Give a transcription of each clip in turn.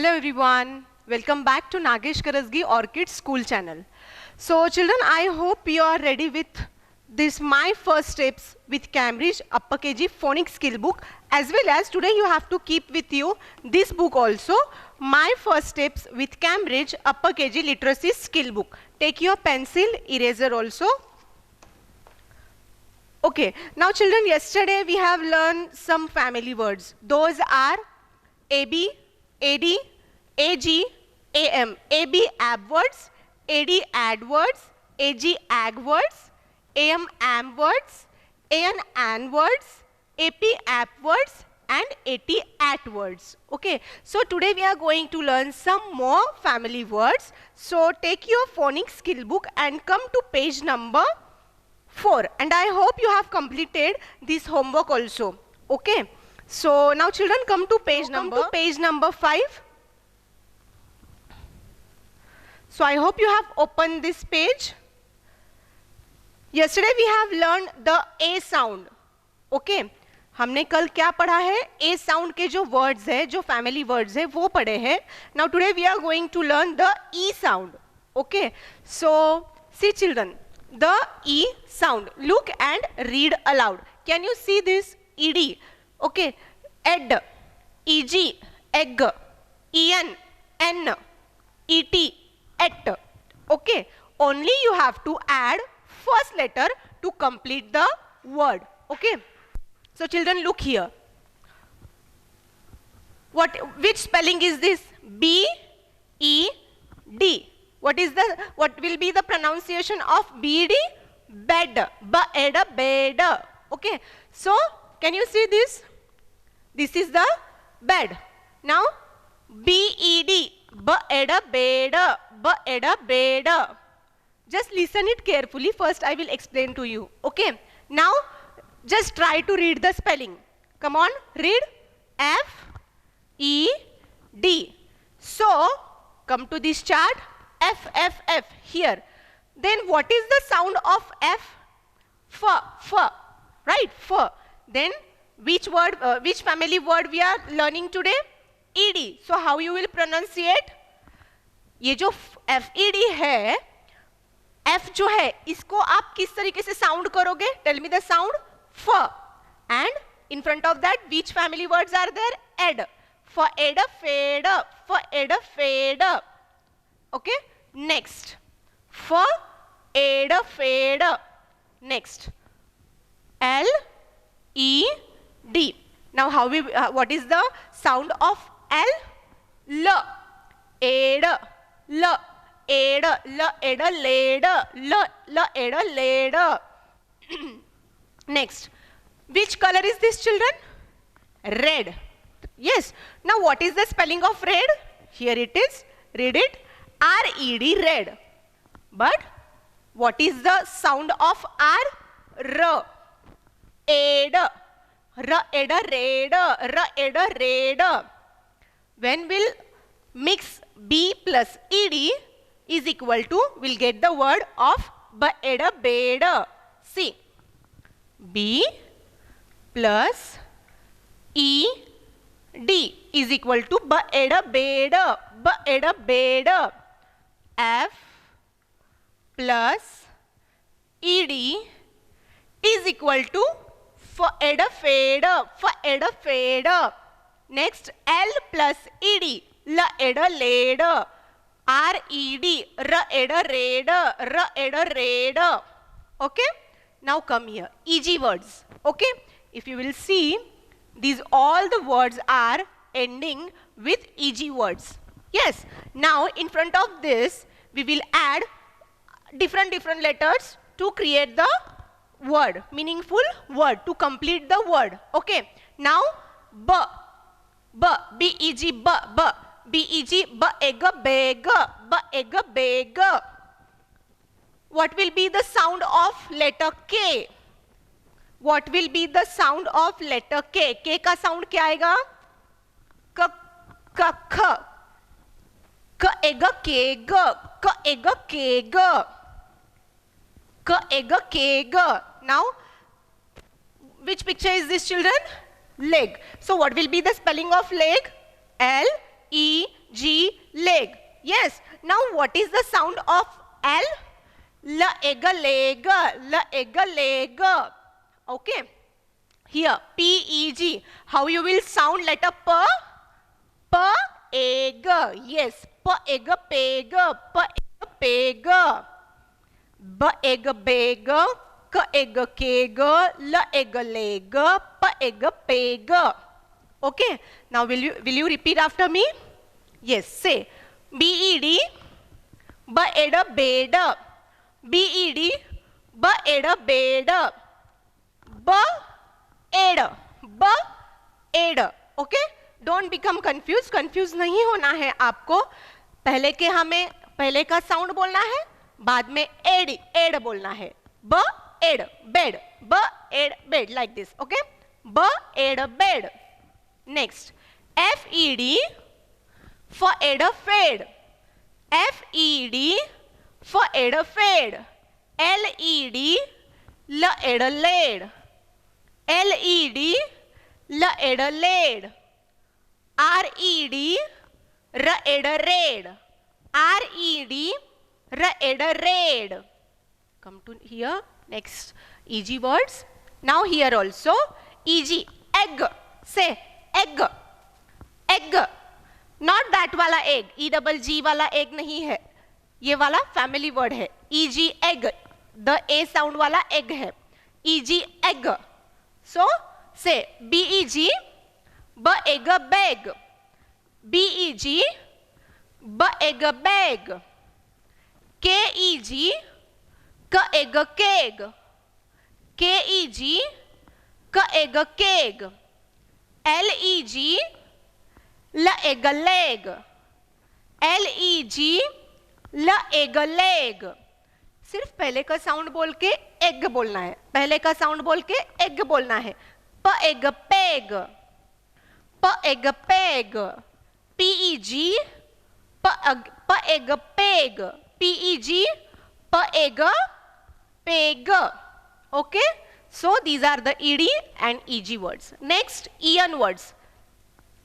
Hello everyone, welcome back to Nagesh Karasgi Orchid School channel. So children, I hope you are ready with this My First Steps with Cambridge Upper KG Phonics Skill Book, as well as today you have to keep with you this book also, My First Steps with Cambridge Upper KG Literacy Skill Book. Take your pencil, eraser also. Okay, now children, yesterday we have learned some family words. Those are AB, AD, AG, AM. AB abwords, AD adwords, AG agwords, AM amwords, AN anwords, AP apwords, and AT atwords. Okay, so today we are going to learn some more family words. So take your phonics skill book and come to page number 4, and I hope you have completed this homework also. Okay, so now children, come to page number 5. So I hope you have opened this page. Yesterday we have learned the A sound. Okay, हमने कल क्या पढ़ा है? A sound के जो words है, जो family words है, वो पढ़े हैं. Now today we are going to learn the E sound. Okay, so see children, the E sound. Look and read aloud. Can you see this? ED. Okay. Ed. EG. Egg. EN. N. ET. Et. Okay. Only you have to add first letter to complete the word. Okay. So children, look here. Which spelling is this? B. E. D. What will be the pronunciation of BD? Bed. Bed. Bed. Okay. So, can you see this? This is the bed. Now, BED. Bed. Bed. Bed. Bed. Just listen it carefully. First, I will explain to you. Okay. Now, just try to read the spelling. Come on, read. F. E. D. So, come to this chart. F, F, F, here. Then what is the sound of F? F, right? F. Then which family word we are learning today? ED. So how you will pronunciate? ये जो FED है, F जो है, इसको आप किस तरीके से sound करोगे? Tell me the sound. F. And in front of that, which family words are there? Ed. For ed, fade. For ed, fade. Okay. Next, for ed, fade. Next, L, E, D. Now, what is the sound of L? L, ed, L, ed, L, ed, laid, L, ed, laid. Next, which color is this, children? Red. Yes. Now, what is the spelling of red? Here it is. Read it. R-E-D, red. But what is the sound of R? R. Ed. R, ed, red. R, ed, red. When we'll mix B plus ED is equal to, we'll get the word of B-ed, bed. See. B plus E-D is equal to B-ed, bed. B-ed, bed. F plus ED is equal to F-ed, fade. F-ed, fade. Next, L plus ED, L-ed, laid. R-E-D, R-ed, raid. R-ed, raid. Okay? Now come here. EG words. Okay? If you will see, all the words are ending with EG words. Yes. Now, in front of this, we will add different letters to create the word, meaningful word, to complete the word. Okay. Now, B, B-E-G, B, B-E-G, B-egg, beg, B-egg, beg. What will be the sound of letter K? What will be the sound of letter K? K का sound क्या आएगा? K, K, K. K-egg, keg. K-egg, keg. K-egg, keg. Now, which picture is this, children? Leg. So what will be the spelling of leg? L-E G, leg. Yes. Now what is the sound of L? L, egg, leg. L, egg, leg. Okay. Here, P, E, G. How you will sound letter P? P, egg. Yes. P, egg, peg. P, egg, peg. B, egg, beg. K, egg, keg. L, egg, leg. P, egg, peg. Okay. Now will you repeat after me? Yes. Say B-E-D. B-E-D, bed. B-E-D. B-E-D, bed. B-E-D. B-E-D. Okay. Don't become confused. Confused नहीं होना है आपको. पहले का sound बोलना है, बाद में एड बोलना है. B-E-D, bed. B-E-D, bed, like this. Okay. B-E-D, bed. Next, F-E-D, f-E-D, fade. F-E-D, f-E-D, fade. L-E-D, l-E-D, laid. L-E-D, l-E-D, laid. R-E-D, r-E-D, raid. R-E-D, r-E-D, raid. Come to here. Next, E-G words. Now here also, E-G, egg. Say egg. Egg. Not that वाला egg. E-double-G वाला egg नहीं है. ये वाला family word है. E-G, egg. The A sound वाला egg है. E-G, egg. So, say B-E-G, b-egg, bag. B-E-G, b-egg, bag. K-E-G, k-egg, keg. K-E-G, k-egg, keg. L-E-G, l-egg, leg. L-E-G, l-egg, leg. सिर्फ पहले का साउंड बोल के egg बोलना है. पहले का साउंड बोल के एग बोलना है. प-egg, peg. P-egg, peg. P-E-G, p-egg, peg. P-E-G, p-egg, peg. Okay. So these are the ED and EG words. Next, EN words.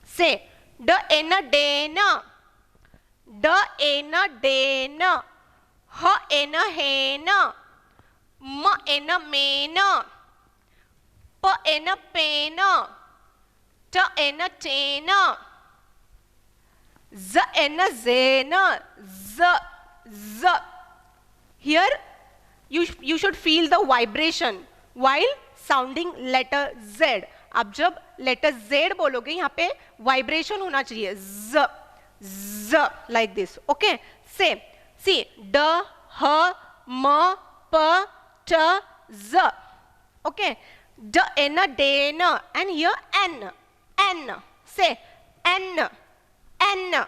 Say d-en-den, d-en-den, h-en-hen, m-en-men, p-en-pen, t-en-ten, z-en-zen, z. Here you should feel the vibration while sounding letter Z. आप जब letter Z बोलोगे यहाँ पे vibration होना चाहिए. Z, Z, like this. Okay. Say, see, D, H, M, P, T, Z. Okay. D, N, D, N, and here N, N. Say N, N.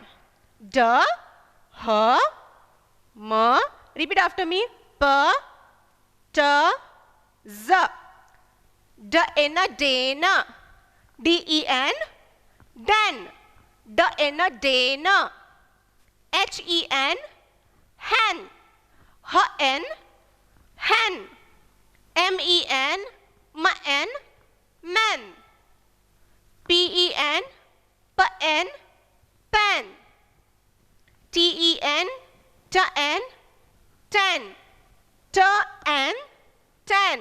D, H, M. Repeat after me. P, T, Z. D-N, den. D-E-N, den. D-N, den. H-E-N, hen. H-N, hen. M-E-N, m-N, men. P-E-N, p-N, pen. T-E-N, t-N, ten. T-N, ten.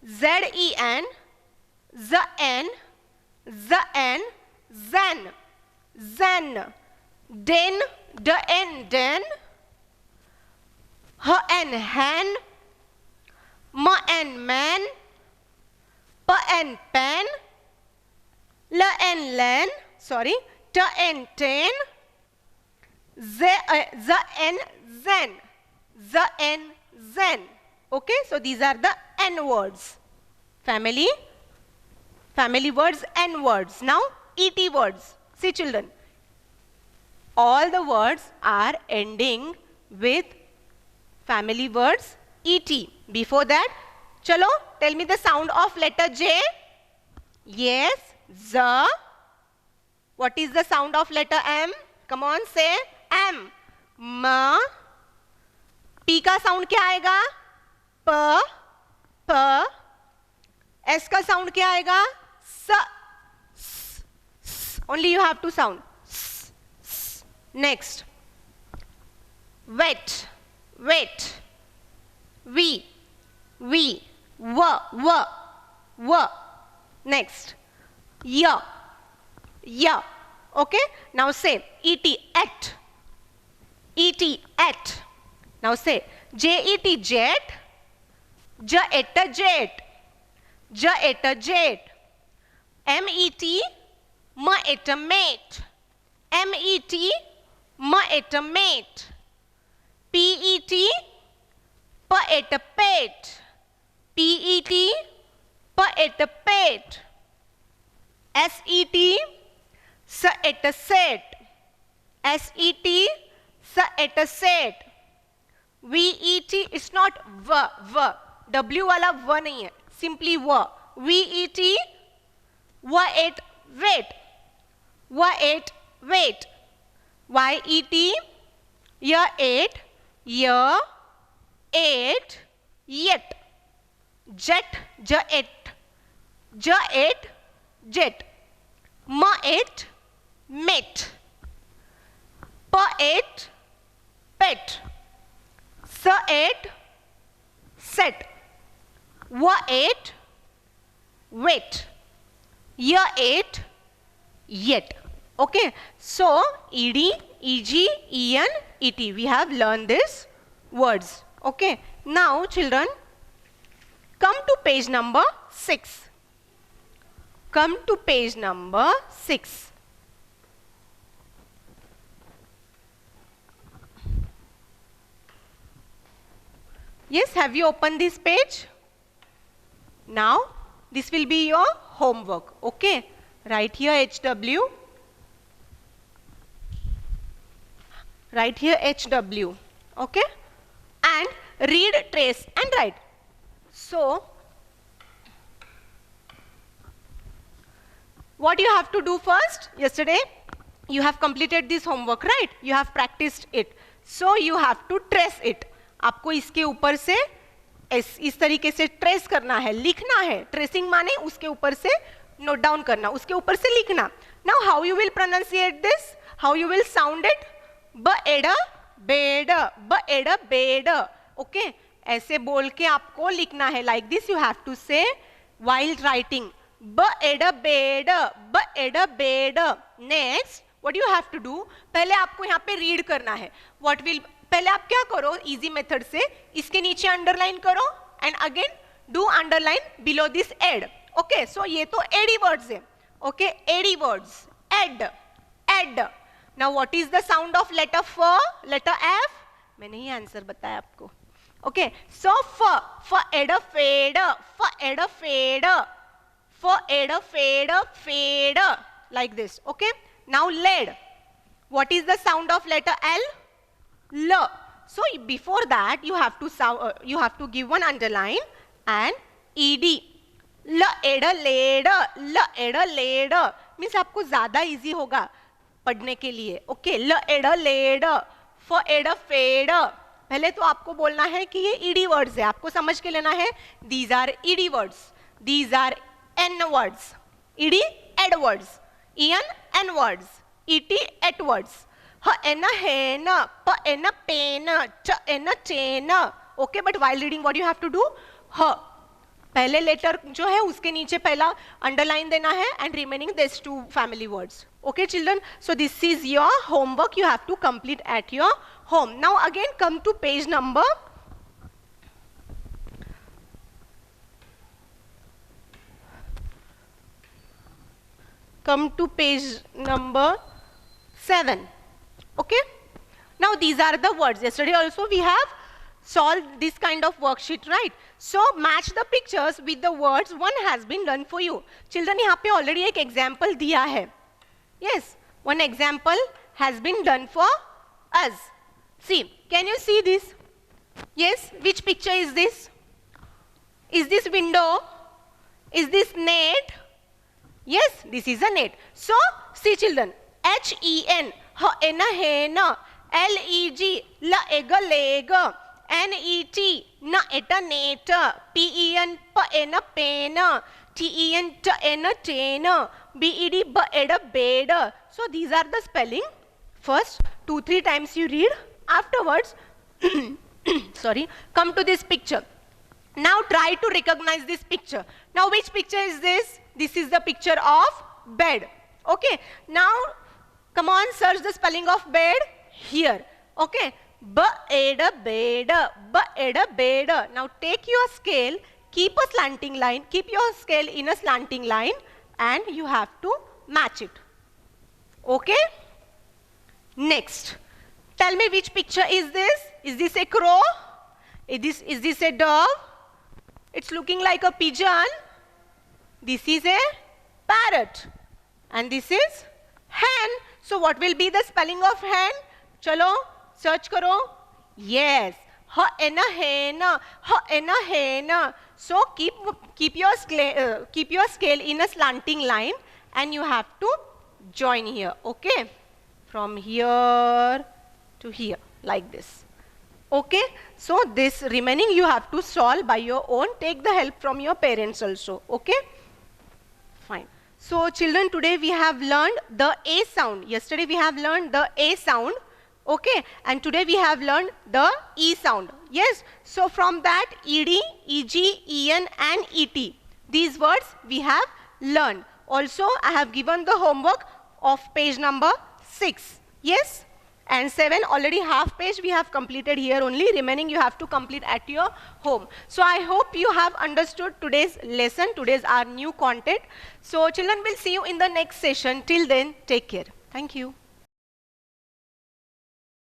Z-E-N, Z-N, Z-N, zen. Zen. Den, D-N, den. H-N, hen. M-N, man. P-N, pen. L-N, len. Sorry. T-N, ten. Z-N, zen. Z-N, zen. Okay, so these are the N words. Family words, N words. Now, ET words. See children, all the words are ending with family words ET. Before that, chalo, tell me the sound of letter J. Yes, Z. What is the sound of letter M? Come on, say M. M. P का sound क्या आएगा? प, प. S का sound क्या आएगा? स, स. Only you have to sound. S, s. Next, wet, wet. We, w. Next, ya, ya. Okay, now say et, at. Now say jet, jet, jet, jet, jet, jet. Met, mate, met, mate. Pet, pet, pet. Pet, pet. Set, set. Set, set. Vet is not v. W वाला v नहीं है, simply v. Vet, wait, wait. Wait, wait. Yet, ya ate, ya ate, yet. Jet, jet, jet, jet. Mate, mate. Pet, pet. Set, set. Wait, wait. Ya ate, yet. Okay, so ed, eg, en, et. We have learned these words. Okay, now children, come to page number 6. Come to page number 6. Yes, have you opened this page? Now, this will be your homework. Okay, write here HW. Write here HW. Okay, and read, trace, and write. So, what you have to do first? Yesterday, you have completed this homework, right? You have practiced it. So, you have to trace it. आपको इसके ऊपर से इस तरीके से trace करना है, लिखना है. ट्रेसिंग माने उसके ऊपर से नोट डाउन करना, उसके ऊपर से लिखना. Now how you will pronunciate this, how you will sound it? ब एडा बेड, ब एडा बेड. ओके, ऐसे बोल के आपको लिखना है. Like this you have to say while writing. ब एडा बेड, ब ed bed. Next what you have to do, पहले आपको यहाँ पे रीड करना है. व्हाट विल, पहले आप क्या करो, इजी मेथड से इसके नीचे अंडरलाइन करो and again do underline below this ed. Okay, so ये तो एडी वर्ड्स है. Okay, ed words, ed, ed. Now what is the sound of letter f, letter F? मैंने ही आंसर बताया आपको. Okay, so f ed fed, f ed fed, f ed fed, fed, like this. Okay, now led. What is the sound of letter L? L. So before that you have to give one underline and ed. L ed led, l ed led means आपको ज्यादा easy होगा पढ़ने के लिए. Okay, ल add lead, फ ed fade. पहले तो आपको बोलना है कि ये ईडी वर्ड्स है, आपको समझ के लेना है. These are ED words, these are en words. ED ed words, EN en words, ET et words. ह एन हेन, प एन पेन, च en chen. Okay, but while reading what you have to do, ह पहले letter जो है उसके नीचे पहला अंडरलाइन देना है and remaining this two family words. Okay children, so this is your homework, you have to complete at your home. Now again come to page number come to page number 7. Okay, now these are the words. Yesterday also we have solved this kind of worksheet, right? So match the pictures with the words. One has been done for you. Children, यहाँ पे already एक example दिया है. Yes, one example has been done for us. See, can you see this? Yes, which picture is this? Is this window? Is this net? Yes, this is a net. So, see children, H-E-N, H-E-N, hen, L-E-G, la-ega, lega, N-E-T, na-eta, net, P-E-N, pa-ena, pena, T-E-N, ta-ena, tena, B-E-D, ba-eda, beda. So, these are the spelling. First, 2-3 times you read. Afterwards, sorry, come to this picture. Now try to recognize this picture. Now which picture is this? This is the picture of bed. Okay. Now come on, search the spelling of bed here. Okay. B-E-D, bed, B-E-D, bed. Now take your scale, keep a slanting line, keep your scale in a slanting line, and you have to match it. Okay. Next, tell me which picture is this? Is this a crow? Is this a dove? It's looking like a pigeon. This is a parrot. And this is hen. So what will be the spelling of hen? Chalo, search karo. Yes. Ha-ena, hen. Ha-ena, hen. So keep your scale in a slanting line, and you have to join here. Okay. From here to here, like this. Okay. So this remaining you have to solve by your own. Take the help from your parents also. Okay. Fine. So children, today we have learned the A sound. Yesterday we have learned the A sound. Okay. And today we have learned the E sound. Yes. So from that, ED, EG, EN and ET. These words we have learned. Also, I have given the homework of page number 6. Yes. And 7, already half page we have completed here only. Remaining you have to complete at your home. So I hope you have understood today's lesson. Today's our new content. So children, will see you in the next session. Till then, take care. Thank you.